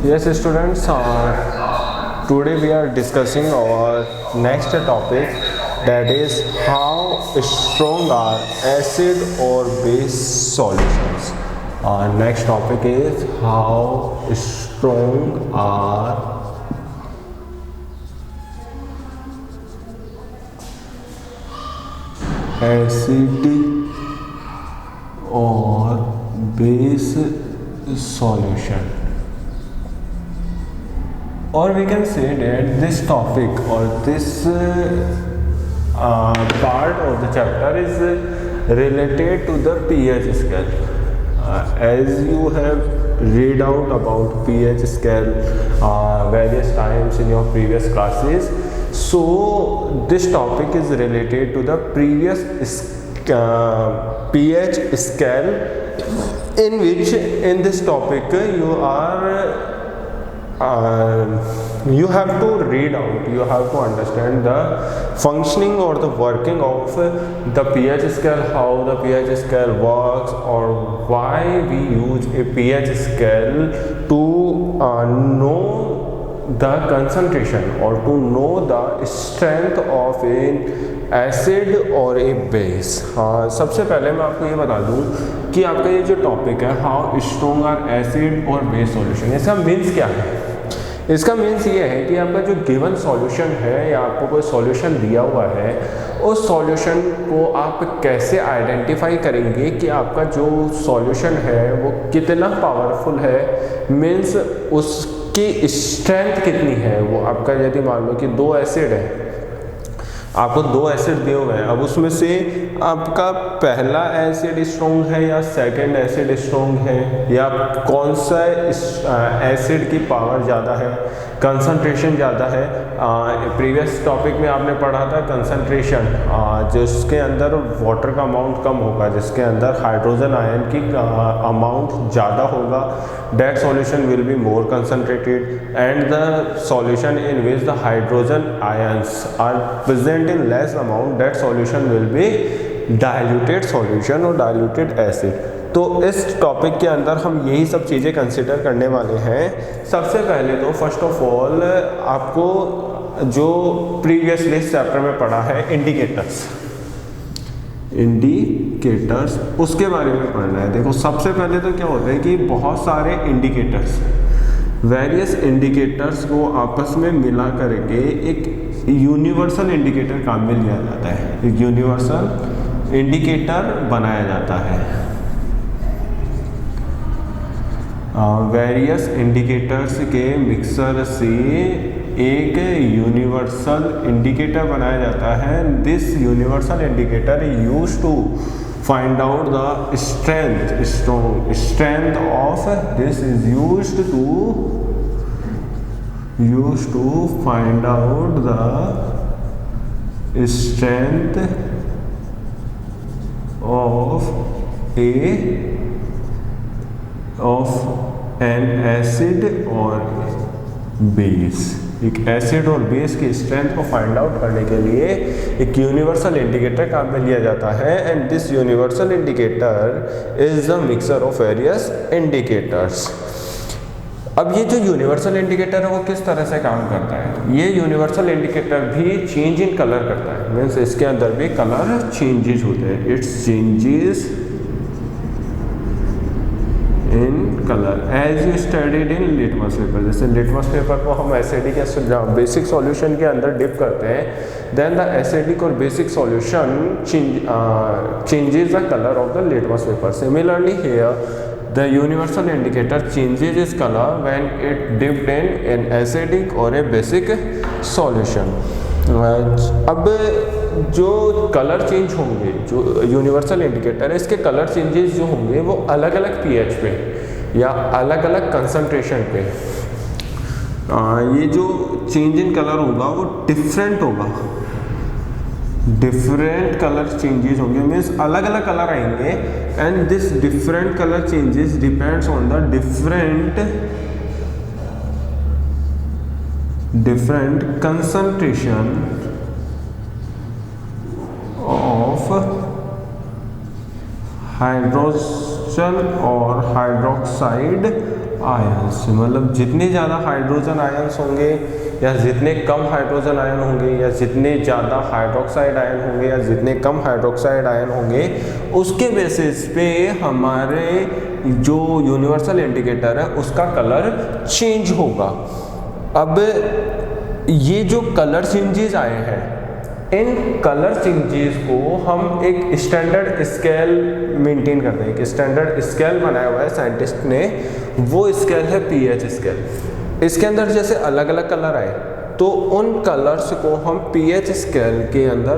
Yes, students, today we are discussing our next topic, that is how strong are acid or base solutions. Our next topic is how strong are acid or base solution. Or we can say that this topic or this part of the chapter is related to the pH scale. As you have read out about pH scale various times in your previous classes, so this topic is related to the previous pH scale, in which in this topic you have to read out, you have to understand the functioning or the working of the pH scale, how the pH scale works, or why we use a pH scale to know the concentration or to know the strength of an acid और ए base. हाँ, सबसे पहले मैं आपको ये बता दूं कि आपका ये जो टॉपिक है हाउ स्ट्रॉन्ग आर एसिड और बेस सॉल्यूशन, इसका मीन्स क्या है. इसका मीन्स ये है कि आपका जो गिवन सॉल्यूशन है या आपको कोई सॉल्यूशन दिया हुआ है, उस सॉल्यूशन को आप कैसे आइडेंटिफाई करेंगे कि आपका जो सॉल्यूशन है वो कितना पावरफुल है, मीन्स उसकी स्ट्रेंथ कितनी है. वो आपका यदि मान लो कि दो एसिड है, आपको दो एसिड दिए हुए हैं, अब उसमें से आपका पहला एसिड स्ट्रॉन्ग है या सेकंड एसिड स्ट्रॉन्ग है, या कौन सा एसिड की पावर ज़्यादा है, कंसंट्रेशन ज़्यादा है. प्रीवियस टॉपिक में आपने पढ़ा था कंसंट्रेशन, जिसके अंदर वाटर का अमाउंट कम होगा, जिसके अंदर हाइड्रोजन आयन की अमाउंट ज़्यादा होगा, that solution will be more concentrated, and the solution in which the hydrogen ions are present in less amount, that solution will be diluted solution और diluted acid. तो इस topic के अंदर हम यही सब चीज़ें कंसिडर करने वाले हैं. सबसे पहले तो फर्स्ट ऑफ ऑल आपको जो प्रीवियसली चैप्टर में पढ़ा है इंडिकेटर्स, उसके बारे में पढ़ना है. देखो सबसे पहले तो क्या होता है कि बहुत सारे इंडिकेटर्स, वेरियस इंडिकेटर्स को आपस में मिला करके एक यूनिवर्सल इंडिकेटर काम में लिया जाता है, एक यूनिवर्सल इंडिकेटर बनाया जाता है. वेरियस इंडिकेटर्स के मिक्सर से एक यूनिवर्सल इंडिकेटर बनाया जाता है. This universal indicator used to find out the strength of, this is used to find out the strength of an acid और बेस. एक एसिड और बेस की स्ट्रेंथ को फाइंड आउट करने के लिए एक यूनिवर्सल इंडिकेटर काम में लिया जाता है, and this universal indicator is the mixer of various indicators. अब ये जो यूनिवर्सल इंडिकेटर है वो किस तरह से काम करता है. ये यूनिवर्सल इंडिकेटर भी चेंज इन कलर करता है, मीन्स इसके अंदर भी कलर चेंजेस होते हैं. Its changes in colour as you studied in litmus paper. जैसे लिटमस पेपर को हम एसिडिक या बेसिक सॉल्यूशन के अंदर डिप करते हैं, देन द एसिडिक और basic solution changes the colour of the litmus paper. Similarly here the universal indicator changes its colour when it dipped in an acidic और ए basic solution. अब जो colour change होंगे, जो universal indicator है, इसके colour changes जो होंगे वो अलग अलग पीएच पे या अलग अलग कंसंट्रेशन पे, ये जो चेंज इन कलर होगा वो डिफरेंट होगा, डिफरेंट कलर चेंजेस होंगे, मीन्स अलग अलग कलर आएंगे. And this different colour changes depends on the different concentration of hydrogen or hydroxide ions, मतलब जितने ज़्यादा हाइड्रोजन आयंस होंगे या जितने कम हाइड्रोजन आयन होंगे या जितने ज़्यादा हाइड्रोक्साइड आयन होंगे या जितने कम हाइड्रोक्साइड आयन होंगे, उसके बेसिस पे हमारे जो यूनिवर्सल इंडिकेटर है उसका कलर चेंज होगा। अब ये जो कलर चेंजेस आए हैं, इन कलर चेंजेस को हम एक स्टैंडर्ड स्केल मेंटेन करते हैं। एक स्टैंडर्ड स्केल बनाया हुआ है साइंटिस्ट ने, वो स्केल है पीएच स्केल। इसके अंदर जैसे अलग अलग कलर आए तो उन कलर्स को हम पीएच स्केल के अंदर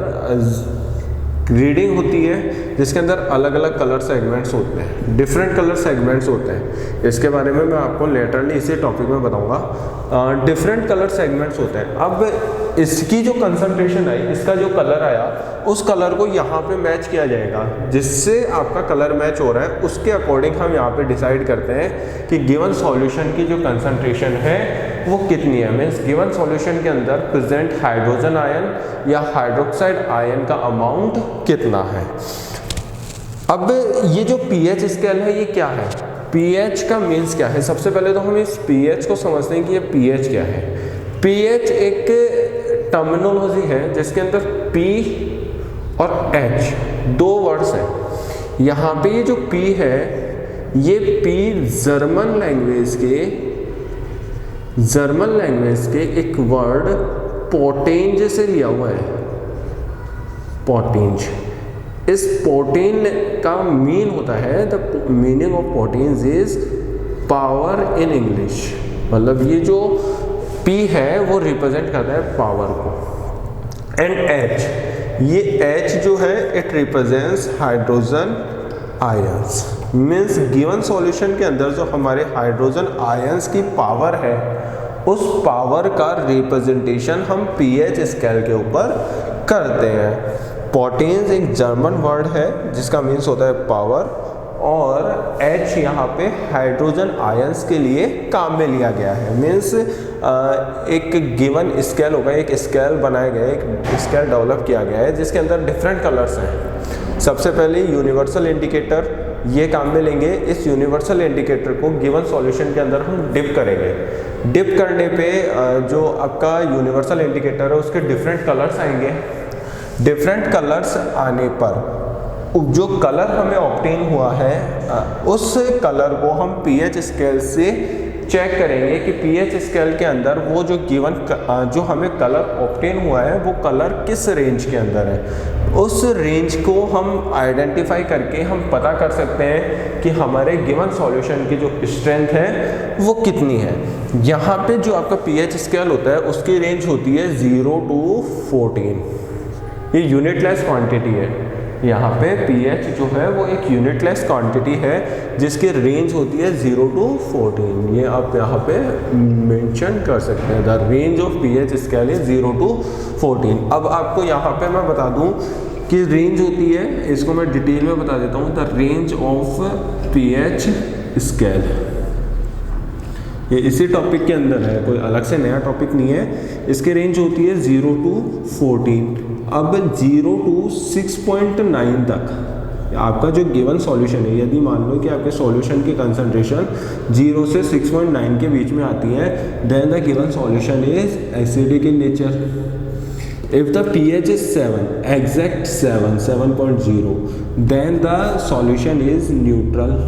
रीडिंग होती है, जिसके अंदर अलग अलग कलर सेगमेंट्स होते हैं, डिफरेंट कलर सेगमेंट्स होते हैं। इसके बारे में मैं आपको लेटरली इसी टॉपिक में बताऊंगा। डिफरेंट कलर सेगमेंट्स होते हैं। अब इसकी जो कंसंट्रेशन आई, इसका जो कलर आया, उस कलर को यहाँ पे मैच किया जाएगा, जिससे आपका कलर मैच हो रहा है उसके अकॉर्डिंग हम यहाँ पे डिसाइड करते हैं कि गिवन सॉल्यूशन की जो कंसंट्रेशन है वो कितनी है। मीन्स गिवन सॉल्यूशन के अंदर प्रेजेंट हाइड्रोजन आयन या हाइड्रोक्साइड आयन का अमाउंट कितना है। अब ये जो पीएच स्केल है ये क्या है, पीएच का मीन्स क्या है। सबसे पहले तो हम इस पीएच को समझते हैं कि ये पीएच क्या है। पीएच एक टर्मिनोलॉजी है जिसके अंदर पी और एच दो वर्ड्स हैं। यहाँ पे ये जो पी है, ये पी जर्मन लैंग्वेज के एक वर्ड पोटेंज से लिया हुआ है। पोटेंज, इस पोटेन का मीन होता है, the meaning of potenz is power in English. मतलब ये जो पी है वो रिप्रेजेंट करता है पावर को। एंड एच, ये एच जो है it represents hydrogen ions. Means given solution के अंदर जो हमारे हाइड्रोजन आयंस की पावर है, उस पावर का रिप्रेजेंटेशन हम पीएच स्केल के ऊपर करते हैं। पोटेंस एक जर्मन वर्ड है जिसका मीन्स होता है पावर, और H यहाँ पे हाइड्रोजन आयंस के लिए काम में लिया गया है। मीन्स एक गिवन स्केल होगा, एक स्केल बनाया गया है, एक स्केल डेवलप किया गया है जिसके अंदर डिफरेंट कलर्स हैं। सबसे पहले यूनिवर्सल इंडिकेटर ये काम में लेंगे। इस यूनिवर्सल इंडिकेटर को गिवन सॉल्यूशन के अंदर हम डिप करेंगे। डिप करने पे जो आपका यूनिवर्सल इंडिकेटर है उसके डिफरेंट कलर्स आएंगे। डिफरेंट कलर्स आने पर जो कलर हमें ऑब्टेन हुआ है उस कलर को हम पीएच स्केल से चेक करेंगे कि पीएच स्केल के अंदर वो जो गिवन जो हमें कलर ऑब्टेन हुआ है वो कलर किस रेंज के अंदर है। उस रेंज को हम आइडेंटिफाई करके हम पता कर सकते हैं कि हमारे गिवन सॉल्यूशन की जो स्ट्रेंथ है वो कितनी है। यहाँ पे जो आपका पीएच स्केल होता है उसकी रेंज होती है 0 to 14। ये यूनिटलेस क्वांटिटी है। यहाँ पे पीएच जो है वो एक यूनिटलेस क्वांटिटी है जिसकी रेंज होती है 0 to 14। ये आप यहाँ पे मेंशन कर सकते हैं, the range of pH scale is 0 to 14। अब आपको यहाँ पे मैं बता दूँ कि रेंज होती है, इसको मैं डिटेल में बता देता हूँ। The range of pH scale, ये इसी टॉपिक के अंदर है, कोई अलग से नया टॉपिक नहीं है। इसकी रेंज होती है 0 to 14। अब 0 to 6.9 तक आपका जो गिवन सॉल्यूशन है, यदि मान लो कि आपके सॉल्यूशन की कंसंट्रेशन 0 से 6.9 के बीच में आती है, then the given solution is acidic in nature. If the pH is 7, exact 7.0, then the solution is neutral।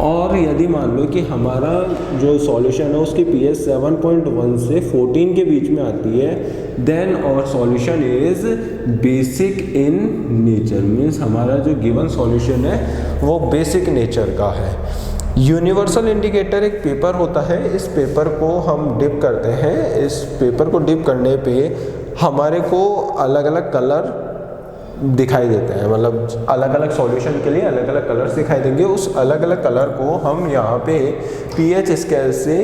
और यदि मान लो कि हमारा जो सॉल्यूशन है उसकी pH 7.1 से 14 के बीच में आती है, देन और solution is basic in nature. Means हमारा जो गिवन सॉल्यूशन है वो बेसिक नेचर का है। यूनिवर्सल इंडिकेटर एक पेपर होता है, इस पेपर को हम डिप करते हैं। इस पेपर को डिप करने पे हमारे को अलग अलग कलर दिखाई देते हैं, मतलब अलग अलग सॉल्यूशन के लिए अलग अलग कलर्स दिखाई देंगे। उस अलग अलग कलर को हम यहाँ पे पीएच स्केल से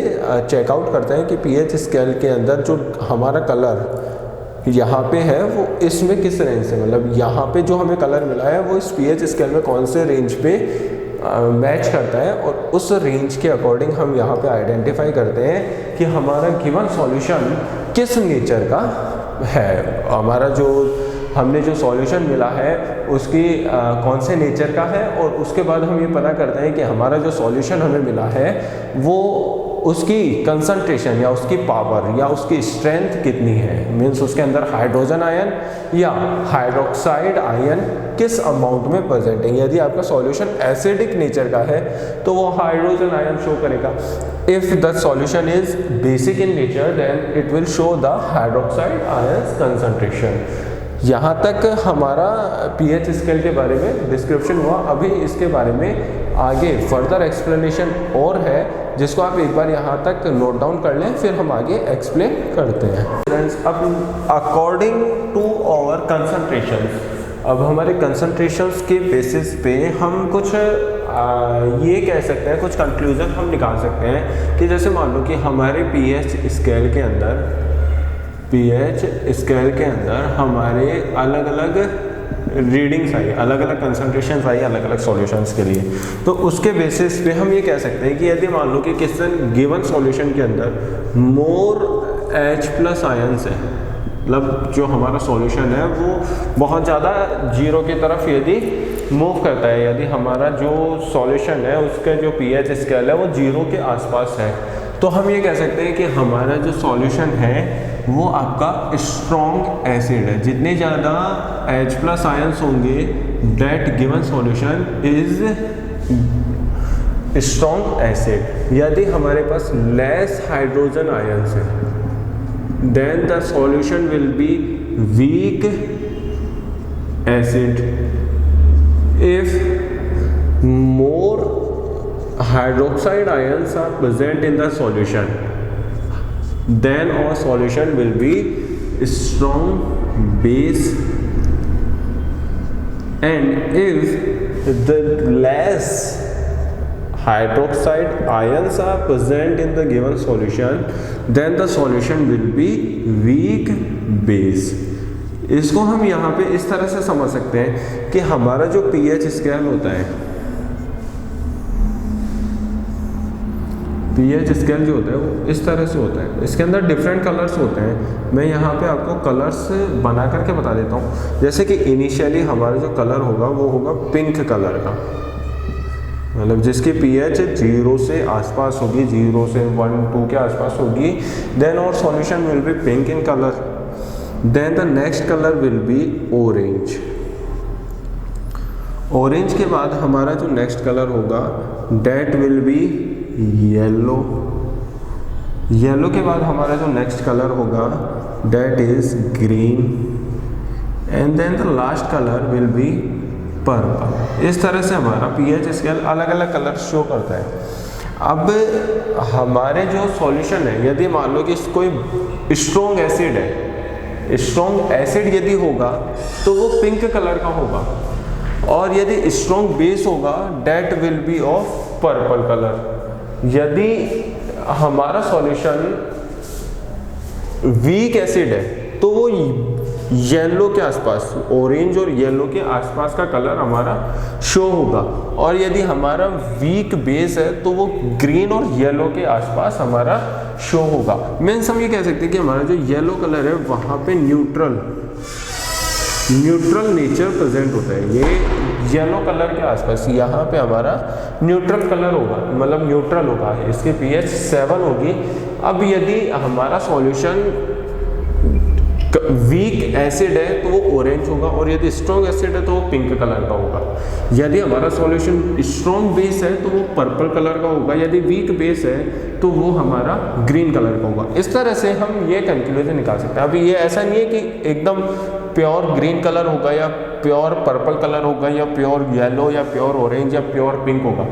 चेकआउट करते हैं कि पीएच स्केल के अंदर जो हमारा कलर यहाँ पे है वो इसमें किस रेंज से, मतलब यहाँ पे जो हमें कलर मिला है वो इस पीएच स्केल में कौन से रेंज पे मैच करता है, और उस रेंज के अकॉर्डिंग हम यहाँ पे आइडेंटिफाई करते हैं कि हमारा गिवन सॉल्यूशन किस नेचर का है। हमारा जो हमने जो सॉल्यूशन मिला है उसकी कौन से नेचर का है, और उसके बाद हम ये पता करते हैं कि हमारा जो सॉल्यूशन हमें मिला है वो उसकी कंसंट्रेशन या उसकी पावर या उसकी स्ट्रेंथ कितनी है, मीन्स उसके अंदर हाइड्रोजन आयन या हाइड्रोक्साइड आयन किस अमाउंट में प्रेजेंट है। यदि आपका सॉल्यूशन एसिडिक नेचर का है तो वो हाइड्रोजन आयन शो करेगा। If the solution is basic in nature then it will show the hydroxide ion concentration. यहाँ तक हमारा पीएच स्केल के बारे में डिस्क्रिप्शन हुआ। अभी इसके बारे में आगे फर्दर एक्सप्लेनेशन और है जिसको आप एक बार यहाँ तक नोट डाउन कर लें, फिर हम आगे एक्सप्लेन करते हैं। फ्रेंड्स, अब अकॉर्डिंग टू आवर कंसंट्रेशन, अब हमारे कंसंट्रेशंस के बेसिस पे हम कुछ ये कह सकते हैं, कुछ कंक्लूजन हम निकाल सकते हैं कि जैसे मान लो कि हमारे पीएच स्केल के अंदर हमारे अलग अलग रीडिंग्स आई, अलग अलग कंसंट्रेशंस आई अलग अलग सॉल्यूशंस के लिए। तो उसके बेसिस पे हम ये कह सकते हैं कि यदि मान लो कि किसी गिवन सॉल्यूशन के अंदर मोर H+ आयंस है, मतलब जो हमारा सॉल्यूशन है वो बहुत ज़्यादा जीरो की तरफ यदि मूव करता है, यदि हमारा जो सॉल्यूशन है उसका जो पीएच स्केल है वो जीरो के आसपास है, तो हम ये कह सकते हैं कि हमारा जो सॉल्यूशन है वो आपका स्ट्रॉन्ग एसिड है। जितने ज़्यादा H+ आयंस होंगे that given solution is strong acid. यदि हमारे पास लेस हाइड्रोजन आयंस है then the solution will be weak acid. If more hydroxide ions are present in the solution then our solution will be strong base, and if the less hydroxide ions are present in the given solution then the solution will be weak base। इसको हम यहाँ पे इस तरह से समझ सकते हैं कि हमारा जो पीएच स्केल होता है, पीएच स्केल जो होता है वो इस तरह से होता है। इसके अंदर डिफरेंट कलर्स होते हैं, मैं यहाँ पे आपको कलर्स बना करके बता देता हूँ। जैसे कि इनिशियली हमारा जो कलर होगा वो होगा पिंक कलर का, मतलब जिसकी पीएच 0 से आसपास होगी, 0 से 1, 2 के आसपास होगी, देन और solution will be pink in colour. Then the next colour will be orange. Orange के बाद हमारा जो नेक्स्ट कलर होगा that will be yellow. Yellow के बाद हमारा जो नेक्स्ट कलर होगा that is green, and then the last colour will be purple. इस तरह से हमारा पीएच स्केल अलग अलग कलर शो करता है। अब हमारे जो सॉल्यूशन है, यदि मान लो कि कोई स्ट्रॉन्ग एसिड है, स्ट्रॉन्ग एसिड यदि होगा तो वो पिंक कलर का होगा, और यदि स्ट्रॉन्ग बेस होगा that will be of purple colour. यदि हमारा सॉल्यूशन वीक एसिड है तो वो येलो के आसपास, ऑरेंज और येलो के आसपास का कलर हमारा शो होगा, और यदि हमारा वीक बेस है तो वो ग्रीन और येलो के आसपास हमारा शो होगा। मीन्स हम ये कह सकते हैं कि हमारा जो येलो कलर है वहाँ पे न्यूट्रल नेचर प्रेजेंट होता है। ये येलो कलर के आसपास यहाँ पे हमारा न्यूट्रल कलर होगा, मतलब न्यूट्रल होगा, इसकी पीएच 7 होगी। अब यदि हमारा सॉल्यूशन वीक एसिड है तो वो ऑरेंज होगा, और यदि स्ट्रॉन्ग एसिड है तो वो पिंक कलर का होगा। यदि हमारा सॉल्यूशन स्ट्रॉन्ग बेस है तो वो पर्पल कलर का होगा, यदि वीक बेस है तो वो हमारा ग्रीन कलर का होगा। इस तरह से हम ये कंक्लूजन निकाल सकते हैं। अभी ये ऐसा नहीं है कि एकदम प्योर ग्रीन कलर होगा या प्योर पर्पल कलर होगा या प्योर येलो या प्योर ऑरेंज या प्योर पिंक होगा।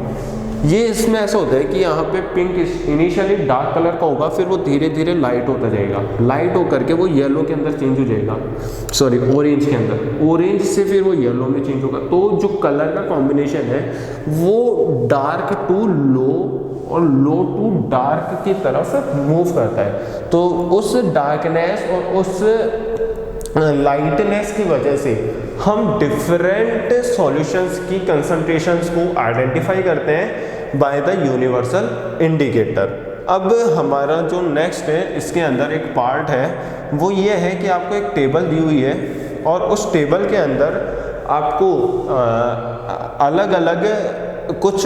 ये इसमें ऐसा होता है कि यहाँ पे पिंक इनिशियली डार्क कलर का होगा, फिर वो धीरे धीरे लाइट होता जाएगा, लाइट होकर के वो येलो के अंदर चेंज हो जाएगा, सॉरी ऑरेंज के अंदर, ऑरेंज से फिर वो येलो में चेंज होगा। तो जो कलर का कॉम्बिनेशन है वो डार्क टू लो और लो टू डार्क की तरफ मूव करता है। तो उस डार्कनेस और उस लाइटनेस की वजह से हम डिफरेंट सॉल्यूशंस की कंसंट्रेशंस को आइडेंटिफाई करते हैं बाय द यूनिवर्सल इंडिकेटर। अब हमारा जो नेक्स्ट है इसके अंदर एक पार्ट है वो ये है कि आपको एक टेबल दी हुई है और उस टेबल के अंदर आपको अलग अलग कुछ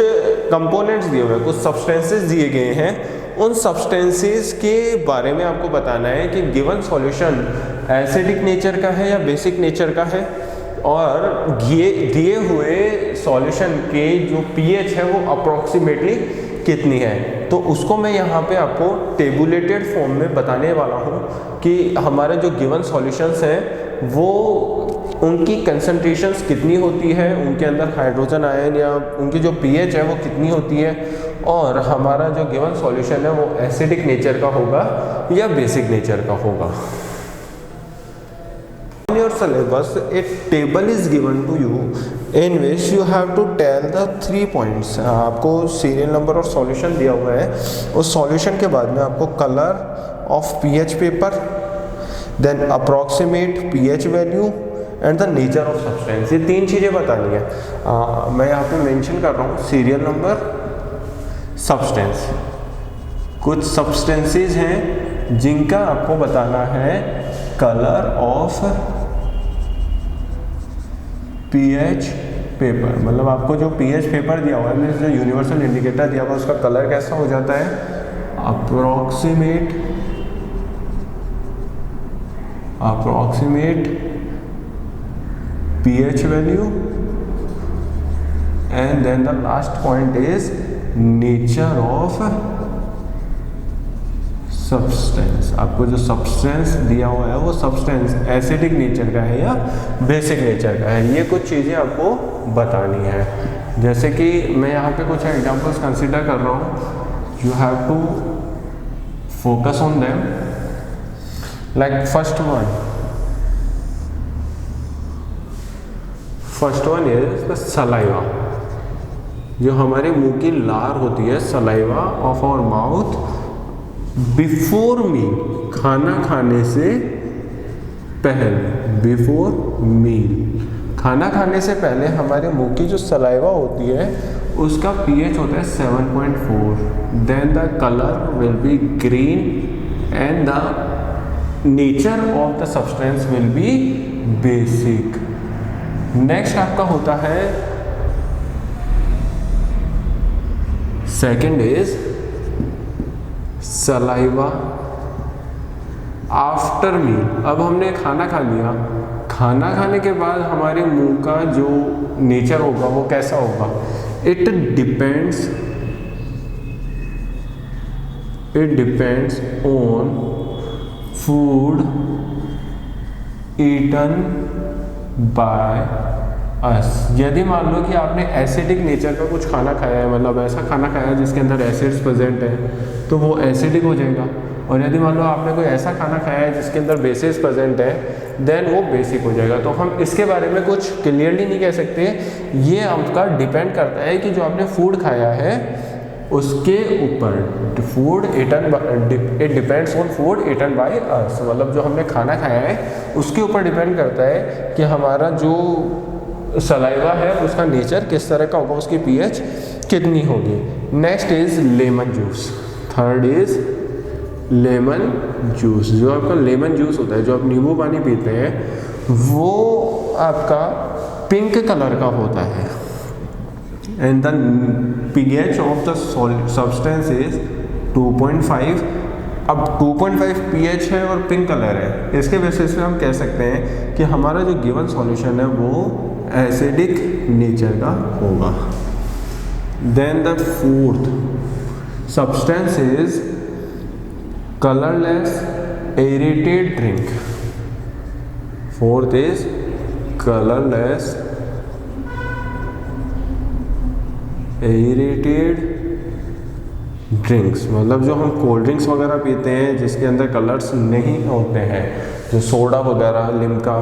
कंपोनेंट्स दिए हुए हैं, कुछ सब्सटेंसेस दिए गए हैं। उन सब्सटेंसेस के बारे में आपको बताना है कि गिवन सॉल्यूशन एसिडिक नेचर का है या बेसिक नेचर का है, और दिए हुए सॉल्यूशन के जो पीएच है वो अप्रॉक्सीमेटली कितनी है। तो उसको मैं यहाँ पे आपको टेबुलेटेड फॉर्म में बताने वाला हूँ कि हमारे जो गिवन सॉल्यूशंस हैं वो उनकी कंसंट्रेशंस कितनी होती है, उनके अंदर हाइड्रोजन आयन या उनकी जो पीएच है वो कितनी होती है, और हमारा जो गिवन सॉल्यूशन है वो एसिडिक नेचर का होगा या बेसिक नेचर का होगा। In your syllabus, a table is given to you in which you have to tell the 3 points. आपको सीरियल नंबर और सॉल्यूशन दिया हुआ है। उस सॉल्यूशन के बाद में आपको colour of pH paper, then approximate pH value and the nature of substance, ये 3 चीज़ें बतानी है। मैं यहाँ पे मेंशन कर रहा हूँ सीरियल नंबर, सब्सटेंस। कुछ सब्सटेंसेस हैं जिनका आपको बताना है कलर ऑफ पीएच पेपर, मतलब आपको जो पीएच पेपर दिया हुआ है, मीन्स जो यूनिवर्सल इंडिकेटर दिया हुआ है उसका कलर कैसा हो जाता है, approximate pH value, and then the last point is nature of substance. आपको जो सब्सटेंस दिया हुआ है वो सब्सटेंस एसिडिक नेचर का है या बेसिक नेचर का है, ये कुछ चीज़ें आपको बतानी है। जैसे कि मैं यहाँ पे कुछ एग्जांपल्स कंसीडर कर रहा हूँ, you have to focus on them. Like first one is the saliva, जो हमारे मुंह की लार होती है, saliva of our mouth before meal, खाना खाने से पहले, बिफोर मील, खाना खाने से पहले हमारे मुंह की जो सलाइवा होती है उसका पीएच होता है 7.4, then the colour will be green and the nature of the substance will be basic. Next आपका होता है second is saliva after meal. अब हमने खाना खा लिया, खाना खाने के बाद हमारे मुंह का जो नेचर होगा वो कैसा होगा, it depends on food eaten by us. यदि मान लो कि आपने एसिडिक नेचर का कुछ खाना खाया है, मतलब ऐसा खाना खाया है जिसके अंदर एसिड्स प्रेजेंट है, तो वो एसिडिक हो जाएगा। और यदि मान लो आपने कोई ऐसा खाना खाया है जिसके अंदर बेसिस प्रेजेंट है, देन वो बेसिक हो जाएगा। तो हम इसके बारे में कुछ क्लियरली नहीं कह सकते, ये आपका डिपेंड करता है कि जो आपने फूड खाया है उसके ऊपर। Food eaten, it depends on food eaten by us, मतलब जो हमने खाना खाया है उसके ऊपर डिपेंड करता है कि हमारा जो सलाइवा है उसका नेचर किस तरह का होगा, उसकी पीएच कितनी होगी। Next is lemon juice, third is lemon juice. जो आपका लेमन जूस होता है, जो आप नींबू पानी पीते हैं, वो आपका पिंक कलर का होता है, and the pH of the substance is 2.5। अब 2.5 पीएच है और पिंक कलर है, इसके बेसिस पे हम कह सकते हैं कि हमारा जो गिवन सॉल्यूशन है वो एसिडिक नेचर का होगा। Then the fourth substance is colourless aerated drink. Fourth is colourless aerated drinks, मतलब जो हम कोल्ड ड्रिंक्स वगैरह पीते हैं जिसके अंदर कलर्स नहीं होते हैं, जो सोडा वगैरह, लिम्का,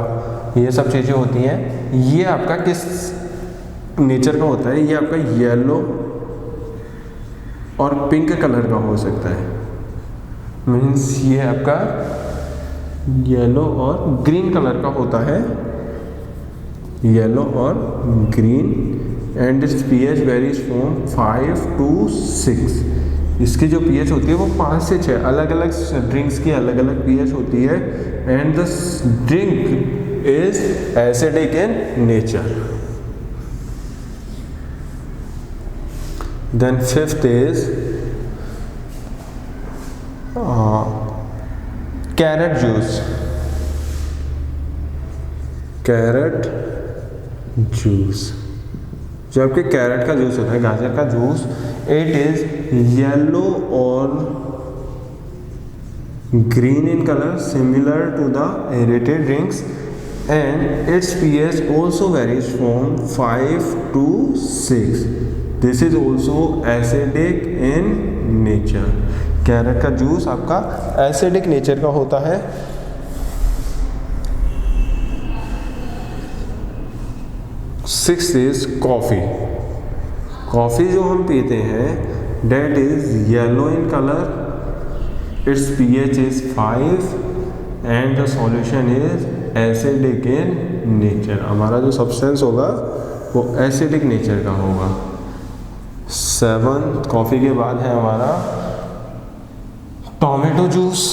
ये सब चीज़ें होती हैं, ये आपका किस नेचर का होता है, ये आपका येलो और पिंक कलर का हो सकता है। मीन्स ये आपका येलो और ग्रीन कलर का होता है, येलो और green, and it's pH varies from 5 to 6। इसकी जो पीएच होती है वो 5 से 6, अलग अलग ड्रिंक्स की अलग अलग पीएच होती है, and the drink is acidic in nature. Then fifth is carrot juice. Carrot juice, जो आपके कैरेट का जूस होता है, गाजर का जूस, इट इज येलो और green in colour, similar to the aerated drinks, and its pH also varies from 5 to 6. This is also acidic in nature. Carrot का juice आपका एसिडिक नेचर का होता है. Six is coffee. कॉफ़ी जो हम पीते हैं that is yellow in colour, its pH is 5 and the solution is acidic in nature. हमारा जो सब्सटेंस होगा वो एसिडिक नेचर का होगा. 7 कॉफ़ी के बाद है हमारा tomato juice.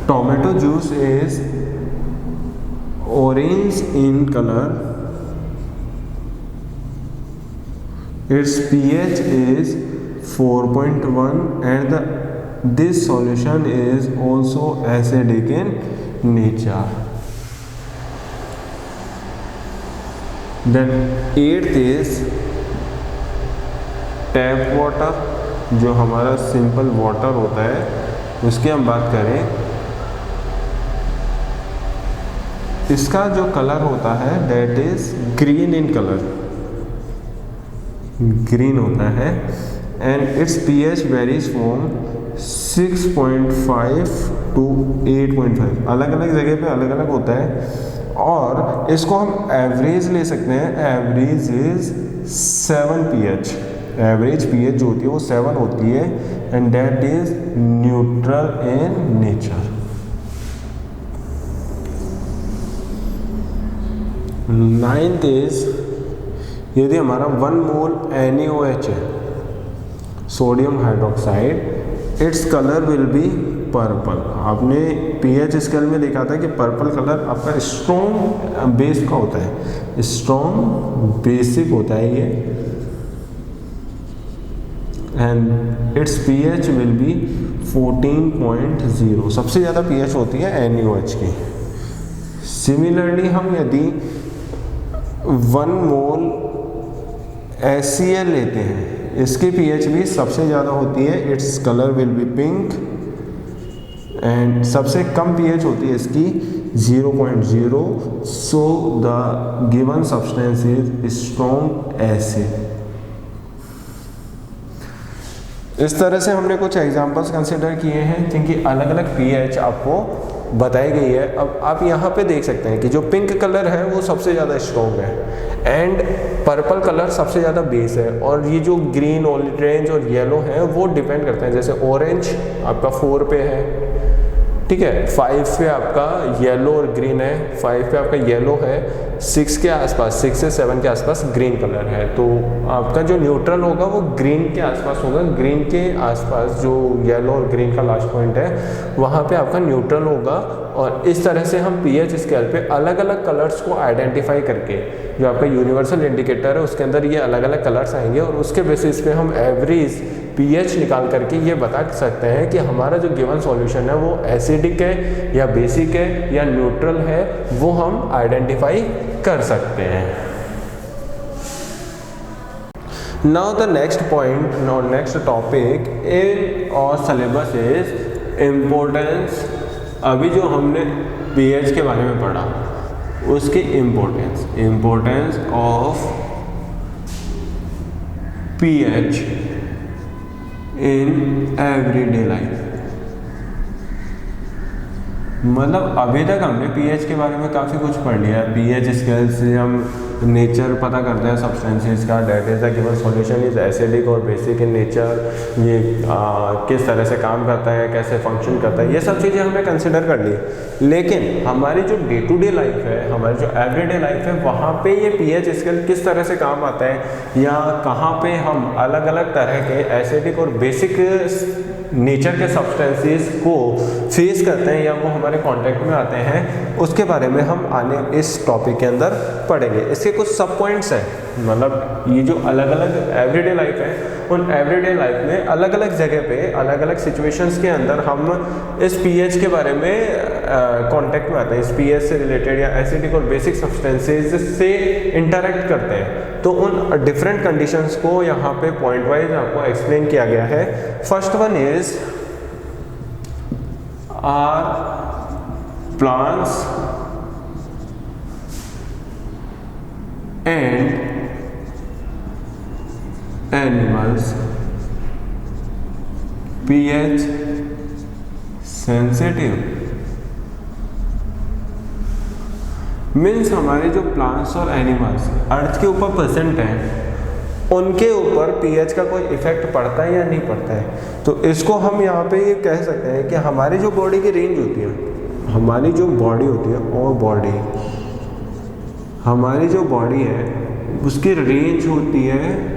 Tomato juice is orange in color. Its pH is 4.1 and this solution is also acidic in nature. Then 8th is tap water, जो हमारा सिंपल वाटर होता है उसकी हम बात करें. इसका जो कलर होता है that is green in colour, green होता है, and its pH varies from 6.5 to 8.5. अलग अलग जगह पे अलग अलग होता है. और इसको हम एवरेज ले सकते हैं. Average is 7 pH. Average pH जो होती है वो 7 होती है, and that is neutral in nature. 9th is यदि हमारा 1 मोल NaOH है, sodium hydroxide, its colour will be purple. आपने pH स्केल में देखा था कि पर्पल कलर आपका स्ट्रॉन्ग बेस का होता है, स्ट्रॉन्ग बेसिक होता है ये, and its pH will be 14.0. सबसे ज़्यादा pH होती है NaOH की. सिमिलरली हम यदि 1 मोल HCl लेते हैं, इसकी pH भी सबसे ज़्यादा होती है. It's colour will be pink, and सबसे कम pH होती है इसकी 0.0. So the given substance is strong acid. इस तरह से हमने कुछ एग्जांपल्स कंसिडर किए हैं जिनकी अलग अलग pH आपको बताई गई है. अब आप यहाँ पे देख सकते हैं कि जो पिंक कलर है वो सबसे ज़्यादा स्ट्रॉन्ग है, एंड पर्पल कलर सबसे ज़्यादा बेस है, और ये जो ग्रीन, ऑरेंज और येलो है वो डिपेंड करते हैं. जैसे ऑरेंज आपका 4 पे है, ठीक है, 5 पे आपका येलो और ग्रीन है, 5 पे आपका येलो है, 6 के आसपास, 6 से 7 के आसपास ग्रीन कलर है. तो आपका जो न्यूट्रल होगा वो ग्रीन के आसपास होगा. ग्रीन के आसपास जो येलो और ग्रीन का लास्ट पॉइंट है वहाँ पे आपका न्यूट्रल होगा. और इस तरह से हम pH स्केल पे अलग अलग कलर्स को आइडेंटिफाई करके, जो आपका यूनिवर्सल इंडिकेटर है उसके अंदर ये अलग अलग कलर्स आएंगे, और उसके बेसिस पे हम एवरेज pH निकाल करके ये बता सकते हैं कि हमारा जो गिवन सॉल्यूशन है वो एसिडिक है या बेसिक है या न्यूट्रल है, वो हम आइडेंटिफाई कर सकते हैं. Now the next point, now next topic in और सिलेबस इज इम्पोर्टेंस. अभी जो हमने pH के बारे में पढ़ा उसकी importance of pH in everyday life. मतलब अभी तक हमने pH के बारे में काफ़ी कुछ पढ़ लिया है. pH स्केल से हम नेचर पता करते हैं सब्सटेंसेस का, that is the given solution is acidic और बेसिक इन नेचर. ये किस तरह से काम करता है, कैसे फंक्शन करता है, ये सब चीज़ें हमने कंसिडर कर ली. लेकिन हमारी जो डे टू डे लाइफ है, हमारी जो एवरीडे लाइफ है, वहाँ पे ये pH स्केल किस तरह से काम आता है, या कहाँ पे हम अलग अलग तरह के एसिडिक और बेसिक नेचर के सब्सटेंसेस को फेस करते हैं या वो हमारे कांटेक्ट में आते हैं, उसके बारे में हम आने इस टॉपिक के अंदर पढ़ेंगे। इसके कुछ सब पॉइंट्स हैं, मतलब ये जो अलग अलग एवरीडे लाइफ है, उन एवरीडे लाइफ में अलग अलग जगह पे अलग अलग सिचुएशंस के अंदर हम इस पीएच के बारे में कांटेक्ट में आते हैं, इस पीएच से रिलेटेड या एसिडिक और बेसिक सब्सटेंसेस से इंटरेक्ट करते हैं। तो उन डिफरेंट कंडीशंस को यहाँ पे पॉइंट वाइज आपको एक्सप्लेन किया गया है। First one is our plants and animals pH sensitive. Means हमारे जो प्लांट्स और एनिमल्स अर्थ के ऊपर प्रेजेंट हैं, उनके ऊपर पीएच का कोई इफेक्ट पड़ता है या नहीं पड़ता है। तो इसको हम यहाँ पे ये कह सकते हैं कि हमारी जो बॉडी की रेंज होती है, हमारी जो बॉडी होती है और बॉडी, हमारी जो बॉडी है उसकी रेंज होती है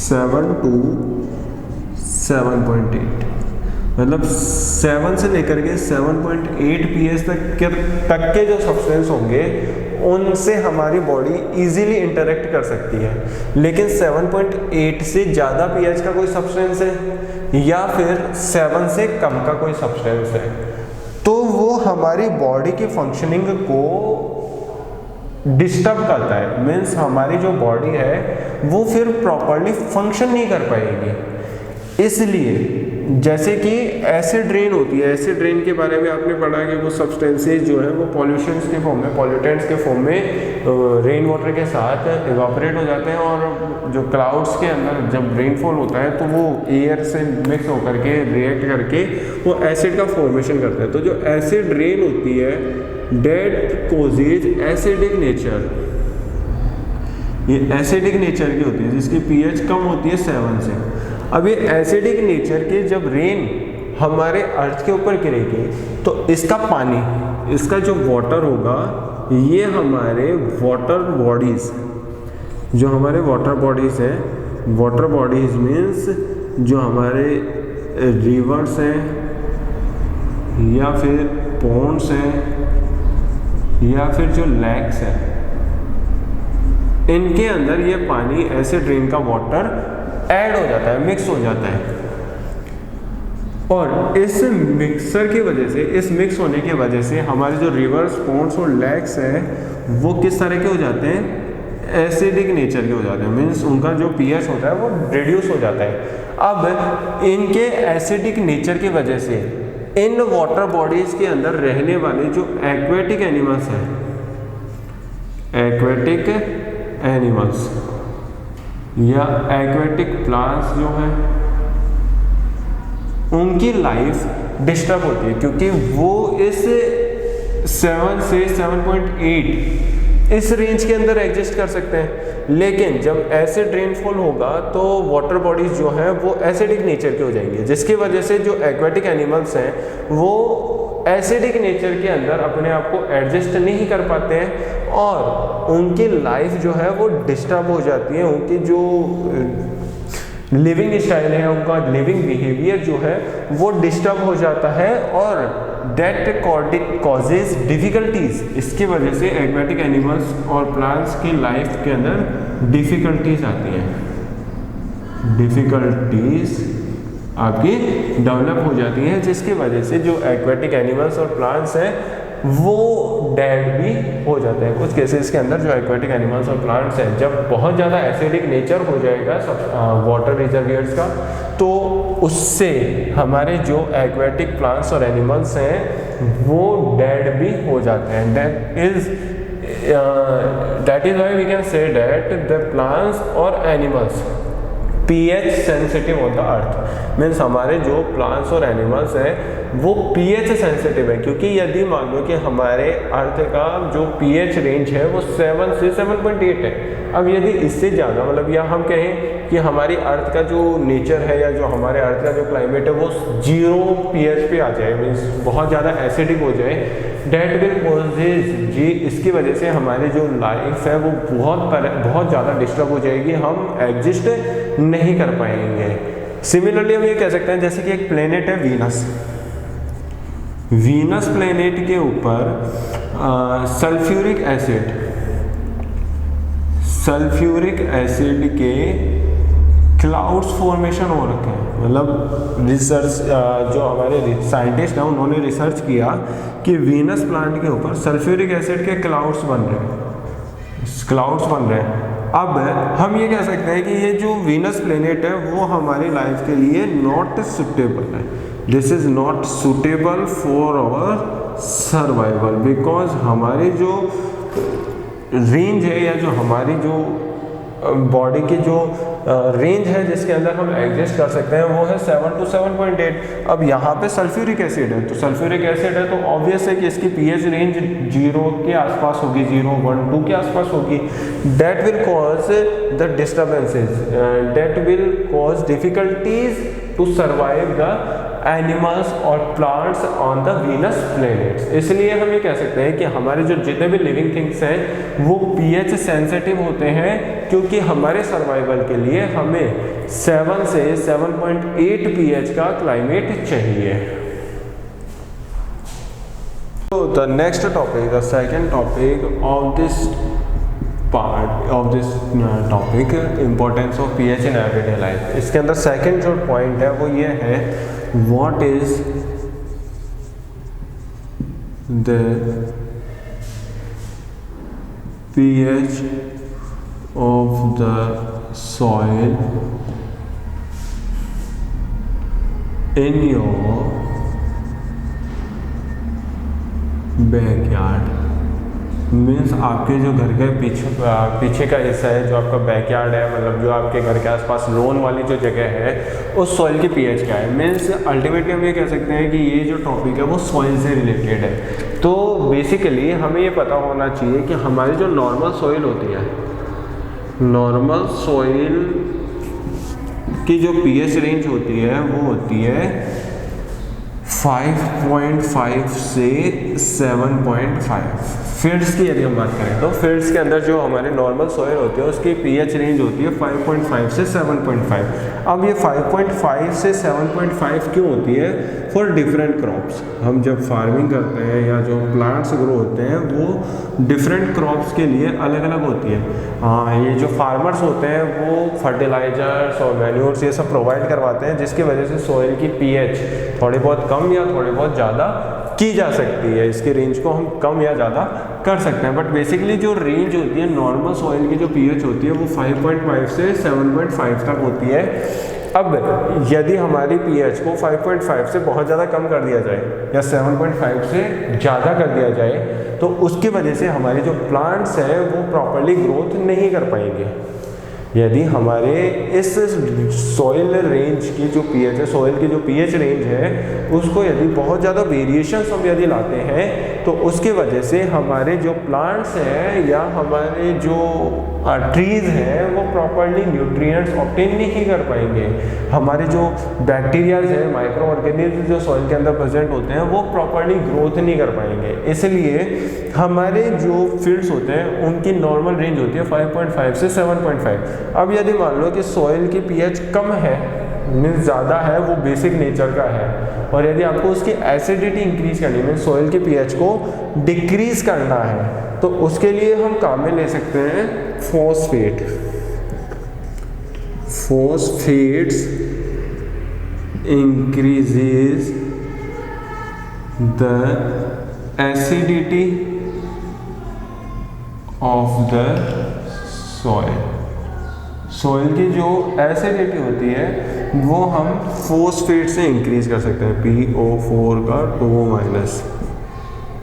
7 to 7.8, मतलब 7 से लेकर के 7.8 pH तक के जो सब्सटेंस होंगे उनसे हमारी बॉडी इजीली इंटरेक्ट कर सकती है। लेकिन 7.8 से ज़्यादा pH का कोई सब्सटेंस है या फिर 7 से कम का कोई सब्सटेंस है, तो वो हमारी बॉडी की फंक्शनिंग को डिस्टर्ब करता है। मीन्स हमारी जो बॉडी है वो फिर प्रॉपरली फंक्शन नहीं कर पाएगी। इसलिए जैसे कि एसिड रेन होती है, एसिड रेन के बारे में आपने पढ़ा कि वो सब्सटेंसेस जो है वो पॉल्यूशंस के फॉर्म में, पॉल्यूटेंट्स के फॉर्म में रेन वाटर के साथ इवापोरेट हो जाते हैं, और जो क्लाउड्स के अंदर जब रेनफॉल होता है तो वो एयर से मिक्स होकर के रिएक्ट करके वो एसिड का फॉर्मेशन करते हैं। तो जो एसिड रेन होती है डेट कोजेज एसिडिक नेचर, ये एसिडिक नेचर की होती है जिसकी पीएच कम होती है 7 से। अब ये एसिडिक नेचर के जब रेन हमारे अर्थ के ऊपर गिरेगी तो इसका पानी, इसका जो वाटर होगा, ये हमारे वाटर बॉडीज, जो हमारे वाटर बॉडीज है, वाटर बॉडीज मीन्स जो हमारे रिवर्स हैं या फिर पॉन्ड्स हैं या फिर जो लेक्स हैं, इनके अंदर ये पानी एसिड रेन का वाटर ऐड हो जाता है, मिक्स हो जाता है। और इस मिक्सर की वजह से, इस मिक्स होने की वजह से हमारे जो रिवर्स, पॉन्ड्स और लेक्स हैं वो किस तरह के हो जाते हैं, एसिडिक नेचर के हो जाते हैं। मीन्स उनका जो पीएच होता है वो रिड्यूस हो जाता है। अब इनके एसिडिक नेचर की वजह से इन वाटर बॉडीज के अंदर रहने वाले जो एक्वेटिक एनिमल्स हैं, एक्वेटिक एनिमल्स या एक्वेटिक प्लांट्स जो हैं, उनकी लाइफ डिस्टर्ब होती है, क्योंकि वो इस 7 से 7.8 इस रेंज के अंदर एग्जिस्ट कर सकते हैं। लेकिन जब एसिड रेनफॉल होगा तो वाटर बॉडीज जो हैं वो एसिडिक नेचर के हो जाएंगे, जिसकी वजह से जो एक्वेटिक एनिमल्स हैं वो एसिडिक नेचर के अंदर अपने आप को एडजस्ट नहीं कर पाते हैं और उनकी लाइफ जो है वो डिस्टर्ब हो जाती है। उनकी जो लिविंग स्टाइल है, उनका लिविंग बिहेवियर जो है वो डिस्टर्ब हो जाता है और दैट कॉजेज डिफिकल्टीज। इसकी वजह से एक्वेटिक एनिमल्स और प्लांट्स की लाइफ के अंदर डिफिकल्टीज आती हैं, डिफिकल्टीज आपकी डेवलप हो जाती हैं, जिसकी वजह से जो एक्वेटिक एनिमल्स और प्लांट्स हैं वो डेड भी हो जाते हैं। कुछ केसेस के अंदर जो एक्वेटिक एनिमल्स और प्लांट्स हैं, जब बहुत ज़्यादा एसिडिक नेचर हो जाएगा वाटर रिजर्वियर्स का, तो उससे हमारे जो एक्वेटिक प्लांट्स और एनिमल्स हैं वो डेड भी हो जाते हैं। That is why we can say that the plants और animals pH sensitive on the earth. Means हमारे जो प्लांट्स और एनिमल्स हैं वो पीएच सेंसिटिव है, क्योंकि यदि मान लो कि हमारे अर्थ का जो पीएच रेंज है वो 7 से 7.8 है। अब यदि इससे ज़्यादा, मतलब या हम कहें कि हमारी अर्थ का जो नेचर है या जो हमारे अर्थ का जो क्लाइमेट है वो 0 pH पे आ जाए, मीन्स बहुत ज़्यादा एसिडिक हो जाए, डेट विल कॉजेज जी, इसकी वजह से हमारी जो लाइफ है वो बहुत ज़्यादा डिस्टर्ब हो जाएगी, हम एग्जिस्ट नहीं कर पाएंगे। सिमिलरली हम ये कह सकते हैं जैसे कि एक प्लेनेट है वीनस, वीनस प्लेनेट के ऊपर सल्फ्यूरिक एसिड के क्लाउड्स फॉर्मेशन हो रखे हैं। मतलब रिसर्च जो हमारे साइंटिस्ट हैं उन्होंने रिसर्च किया कि वीनस प्लांट के ऊपर सल्फ्यूरिक एसिड के क्लाउड्स बन रहे हैं। अब हम ये कह सकते हैं कि ये जो वीनस प्लेनेट है वो हमारी लाइफ के लिए नॉट सुटेबल है, this is not suitable for our survival, because हमारी जो रेंज है या जो हमारी जो बॉडी की जो रेंज है जिसके अंदर हम एग्जिस्ट कर सकते हैं वो है 7 to 7.8। अब यहाँ पे सल्फ्यूरिक एसिड है, तो सल्फ्यूरिक एसिड है तो ऑब्वियस है कि इसकी पीएच रेंज 0 के आसपास होगी, 0, 1, 2 के आसपास होगी। That will cause the disturbances, that will cause difficulties to survive the animals और plants on the Venus planets. इसलिए हम ये कह सकते हैं कि हमारे जो जितने भी लिविंग थिंग्स हैं वो पीएच सेंसिटिव होते हैं, क्योंकि हमारे सर्वाइवल के लिए हमें 7 से 7.8 पीएच का क्लाइमेट चाहिए। तो the next topic, the second topic of this part of this topic, importance of pH in everyday life. इसके अंदर सेकेंड जो पॉइंट है वो ये है, what is the pH of the soil in your backyard? Means आपके जो घर के पीछे का हिस्सा है, जो आपका बैकयार्ड है, मतलब जो आपके घर के आसपास लॉन वाली जो जगह है, उस सॉइल की पीएच क्या है। मीन्स अल्टीमेटली हम ये कह सकते हैं कि ये जो टॉपिक है वो सॉइल से रिलेटेड है। तो बेसिकली हमें ये पता होना चाहिए कि हमारी जो नॉर्मल सॉइल होती है, नॉर्मल सॉइल की जो पीएच रेंज होती है वो होती है 5.5 से 7.5। फील्ड्स की यदि हम बात करें तो फील्ड्स के अंदर जो हमारे नॉर्मल सॉइल होती है उसकी पीएच रेंज होती है 5.5 से 7.5। अब ये 5.5 से 7.5 क्यों होती है? For different crops. हम जब फार्मिंग करते हैं या जो प्लांट्स ग्रो होते हैं वो डिफरेंट क्रॉप्स के लिए अलग अलग होती है। ये जो फार्मर्स होते हैं वो फर्टिलाइजर्स और मैन्योर्स ये सब प्रोवाइड करवाते हैं, जिसकी वजह से सॉइल की पीएच थोड़ी बहुत कम या थोड़ी बहुत ज़्यादा की जा सकती है। इसके रेंज को हम कम या ज़्यादा कर सकते हैं, बट बेसिकली जो रेंज होती है नॉर्मल सॉइल की जो पीएच होती है वो 5.5 से 7.5 तक होती है। अब यदि हमारी पीएच को 5.5 से बहुत ज़्यादा कम कर दिया जाए या 7.5 से ज़्यादा कर दिया जाए तो उसकी वजह से हमारे जो प्लांट्स हैं वो प्रॉपरली ग्रोथ नहीं कर पाएंगे। यदि हमारे इस सॉइल रेंज की जो पीएच है, सॉइल की जो पीएच रेंज है, उसको यदि बहुत ज़्यादा वेरिएशंस हम यदि लाते हैं तो उसकी वजह से हमारे जो प्लांट्स हैं या हमारे जो ट्रीज़ हैं वो प्रॉपरली न्यूट्रिएंट्स ऑब्टेन नहीं कर पाएंगे। हमारे जो बैक्टीरियाज हैं, माइक्रो ऑर्गेनिज्म जो सॉइल के अंदर प्रेजेंट होते हैं वो प्रॉपरली ग्रोथ नहीं कर पाएंगे। इसलिए हमारे जो फील्ड्स होते हैं उनकी नॉर्मल रेंज होती है 5.5 से 7.5। अब यदि मान लो कि सॉइल की पीएच कम है, मीन्स ज़्यादा है, वो बेसिक नेचर का है, और यदि आपको उसकी एसिडिटी इंक्रीज करनी है, मीन्स सॉइल के पीएच को डिक्रीज करना है, तो उसके लिए हम काम में ले सकते हैं phosphate. Phosphates increases the acidity of the soil. Soil की जो एसिडिटी होती है वो हम फॉस्फेट से इंक्रीज कर सकते हैं, PO4 का 2-।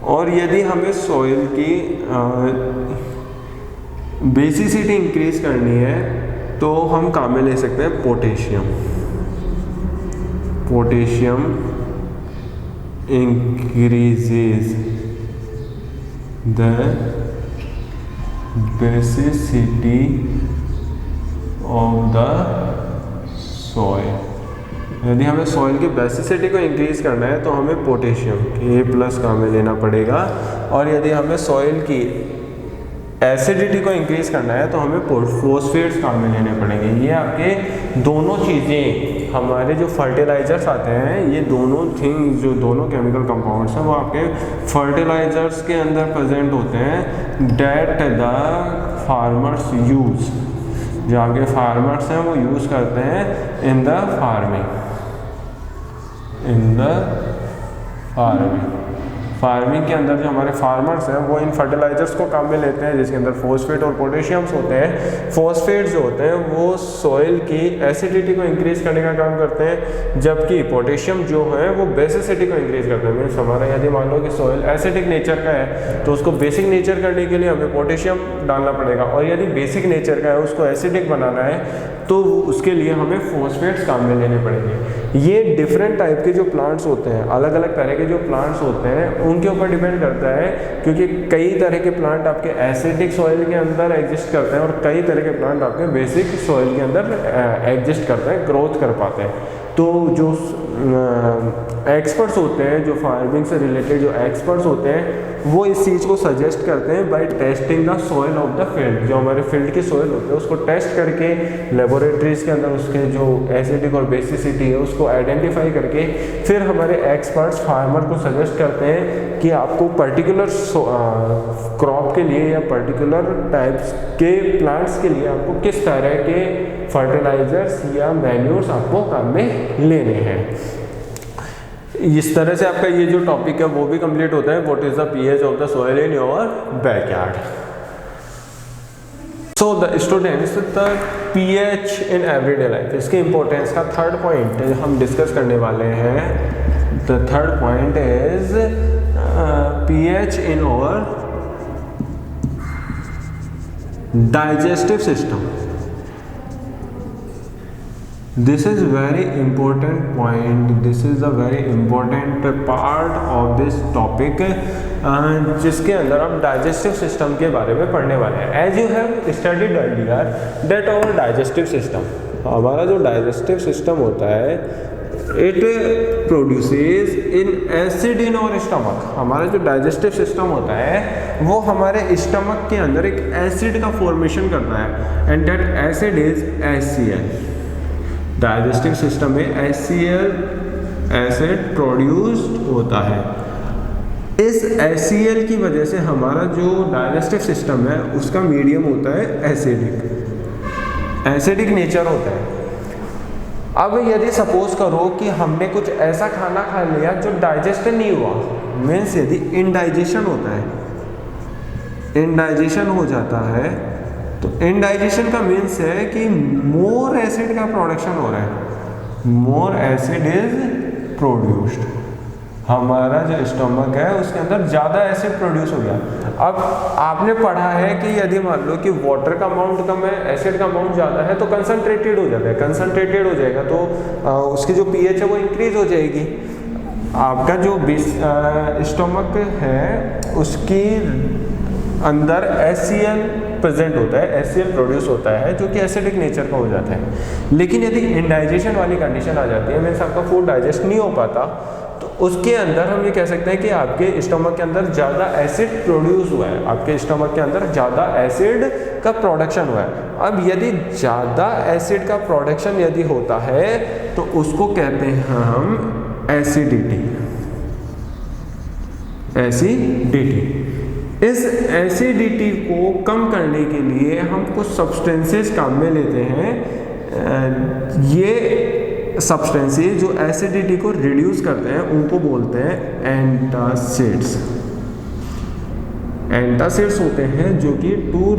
और यदि हमें सॉइल की बेसिसिटी इंक्रीज करनी है तो हम काम में ले सकते हैं potassium. Potassium increases the basicity of the soil. यदि हमें सॉइल की बेसिसिटी को इंक्रीज करना है तो हमें पोटेशियम A+ काम में लेना पड़ेगा। और यदि हमें सॉइल की एसिडिटी को इंक्रीज करना है तो हमें फॉस्फेट्स काम में लेने पड़ेंगे। ये आपके दोनों चीज़ें, हमारे जो फर्टिलाइजर्स आते हैं, ये दोनों थिंग्स, जो दोनों केमिकल कंपाउंड्स हैं वो आपके फर्टिलाइजर्स के अंदर प्रेजेंट होते हैं डेट द फार्मर्स यूज़, जो आपके फार्मर्स हैं वो यूज़ करते हैं इन द फार्मिंग के अंदर जो हमारे फार्मर्स हैं वो इन फर्टिलाइजर्स को काम में लेते हैं, जिसके अंदर फॉस्फेट और पोटेशियम्स होते हैं। फॉस्फेट जो होते हैं वो सॉइल की एसिडिटी को इंक्रीज करने का काम करते हैं, जबकि पोटेशियम जो है वो बेसिसिटी को इंक्रीज करते हैं। मीन्स हमारा यदि मान लो कि सॉइल एसिडिक नेचर का है तो उसको बेसिक नेचर करने के लिए हमें पोटेशियम डालना पड़ेगा, और यदि बेसिक नेचर का है उसको एसिडिक बनाना है तो उसके लिए हमें फॉस्फेट्स काम में लेने पड़ेंगे। ये डिफरेंट टाइप के जो प्लांट्स होते हैं, अलग अलग तरह के जो प्लांट्स होते हैं उनके ऊपर डिपेंड करता है, क्योंकि कई तरह के प्लांट आपके एसिडिक सॉइल के अंदर एग्जिस्ट करते हैं और कई तरह के प्लांट आपके बेसिक सॉइल के अंदर एग्जिस्ट करते हैं, ग्रोथ कर पाते हैं। तो जो एक्सपर्ट्स होते हैं, जो फार्मिंग से रिलेटेड जो एक्सपर्ट्स होते हैं, वो इस चीज़ को सजेस्ट करते हैं by testing the soil of the field. जो हमारे फील्ड की सॉइल होती है उसको टेस्ट करके लेबोरेटरीज के अंदर उसके जो एसिडिक और बेसिसिटी है उसको आइडेंटिफाई करके फिर हमारे एक्सपर्ट्स फार्मर को सजेस्ट करते हैं कि आपको पर्टिकुलर क्रॉप के लिए या पर्टिकुलर टाइप्स के प्लांट्स के लिए आपको किस तरह के फर्टिलाइजर्स या मैन्योर्स आपको काम में लेने हैं। इस तरह से आपका ये जो टॉपिक है वो भी कंप्लीट होता है, what is the pH of the soil in your backyard. So the students, the pH in everyday life, इसके इंपॉर्टेंस का थर्ड पॉइंट हम डिस्कस करने वाले हैं। The third point is pH in our digestive system. This is very important point. This is a very important part of this topic, जिसके अंदर हम digestive system के बारे में पढ़ने वाले हैं। As you have studied earlier that our digestive system, हमारा जो डाइजेस्टिव सिस्टम होता है, it produces in acid in our stomach। हमारा जो डाइजेस्टिव सिस्टम होता है वो हमारे स्टमक के अंदर एक एसिड का फॉर्मेशन करता है, and that acid is HCl। Digestive system में HCl एसिड प्रोड्यूस्ड होता है। इस HCl की वजह से हमारा जो डाइजेस्टिव सिस्टम है उसका मीडियम होता है एसिडिक नेचर होता है। अब यदि सपोज करो कि हमने कुछ ऐसा खाना खा लिया जो डाइजेस्ट नहीं हुआ, मीन्स यदि इनडाइजेशन होता है, इनडाइजेशन हो जाता है, तो इनडाइजेशन का मीन्स है कि मोर एसिड का प्रोडक्शन हो रहा है, मोर एसिड इज प्रोड्यूस्ड। हमारा जो स्टमक है उसके अंदर ज़्यादा एसिड प्रोड्यूस हो गया। अब आपने पढ़ा है कि यदि मान लो कि वाटर का अमाउंट कम है, एसिड का अमाउंट ज़्यादा है, तो कंसनट्रेटेड हो जाता है। कंसनट्रेटेड हो जाएगा तो उसकी जो पीएच है वो इंक्रीज हो जाएगी। आपका जो स्टमक है उसकी अंदर HCl प्रेजेंट होता है, HCl प्रोड्यूस होता है जो कि एसिडिक नेचर का हो जाता है। लेकिन यदि इनडाइजेशन वाली कंडीशन आ जाती है, मीन्स आपका फूड डाइजेस्ट नहीं हो पाता, तो उसके अंदर हम ये कह सकते हैं कि आपके स्टमक के अंदर ज़्यादा एसिड प्रोड्यूस हुआ है, आपके स्टमक के अंदर ज़्यादा एसिड का प्रोडक्शन हुआ है। अब यदि ज़्यादा एसिड का प्रोडक्शन यदि होता है तो उसको कहते हैं हम एसिडिटी। इस एसिडिटी को कम करने के लिए हम कुछ सब्सटेंसेस काम में लेते हैं। ये सब्सटेंसेस जो एसिडिटी को रिड्यूस करते हैं उनको बोलते हैं एंटासिड्स। एंटासिड्स होते हैं जो कि टू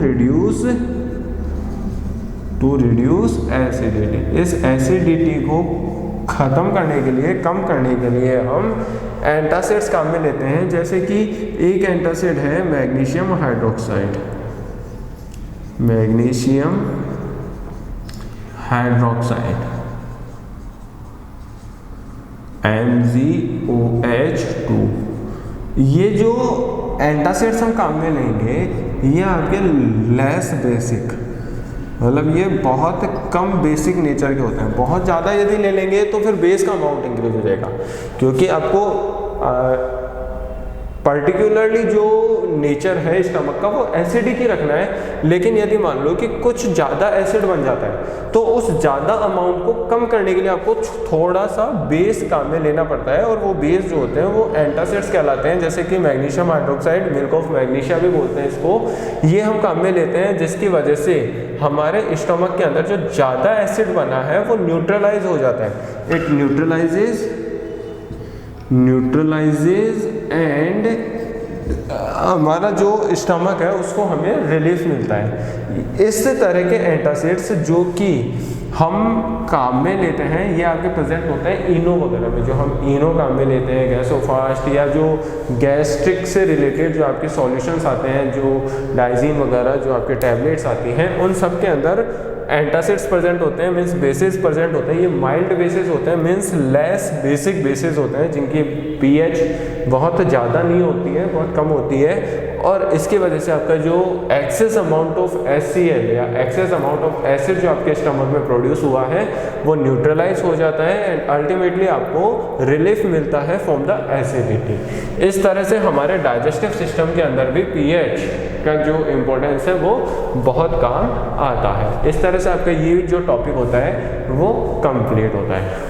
रिड्यूस एसिडिटी। इस एसिडिटी को ख़त्म करने के लिए, कम करने के लिए हम एंटासिड्स काम में लेते हैं। जैसे कि एक एंटासिड है magnesium hydroxide, magnesium hydroxide MgOH2। ये जो एंटासिड्स हम काम में लेंगे ये आपके लेस बेसिक, मतलब ये बहुत कम बेसिक नेचर के होते हैं। बहुत ज़्यादा यदि ले लेंगे तो फिर बेस का अमाउंट इंक्रीज हो जाएगा, क्योंकि आपको पर्टिकुलरली जो नेचर है स्टमक का वो एसिडिक ही रखना है, लेकिन यदि मान लो कि कुछ ज़्यादा एसिड बन जाता है तो उस ज़्यादा अमाउंट को कम करने के लिए आपको थोड़ा सा बेस काम में लेना पड़ता है, और वो बेस जो होते हैं वो एंटासिड्स कहलाते हैं, जैसे कि magnesium hydroxide, milk of magnesia भी बोलते हैं इसको। ये हम काम में लेते हैं जिसकी वजह से हमारे स्टमक के अंदर जो ज़्यादा एसिड बना है वो न्यूट्रलाइज हो जाता है। इट न्यूट्रलाइजेज एंड हमारा जो स्टमक है उसको हमें रिलीफ मिलता है। इस तरह के एंटासिड्स जो कि हम काम में लेते हैं ये आपके प्रेजेंट होता है इनो वगैरह में, जो हम इनो काम में लेते हैं, गैसोफास्ट या जो गैस्ट्रिक से रिलेटेड जो आपके सॉल्यूशंस आते हैं, जो डाइजीन वगैरह जो आपके टैबलेट्स आती हैं, उन सब के अंदर एंटासिड्स प्रेजेंट होते हैं, मीन्स बेसिस प्रेजेंट होते हैं। ये माइल्ड बेसिस होते हैं, मीन्स लेस बेसिक बेसिस होते हैं, जिनकी पीएच बहुत ज़्यादा नहीं होती है, बहुत कम होती है, और इसकी वजह से आपका जो एक्सेस अमाउंट ऑफ HCl या एक्सेस अमाउंट ऑफ एसिड जो आपके स्टमक में प्रोड्यूस हुआ है वो न्यूट्रलाइज हो जाता है एंड अल्टीमेटली आपको रिलीफ मिलता है फ्रॉम द एसिडिटी। इस तरह से हमारे डाइजेस्टिव सिस्टम के अंदर भी पीएच का जो इम्पोर्टेंस है वो बहुत काम आता है। इस तरह से आपका ये जो टॉपिक होता है वो कंप्लीट होता है।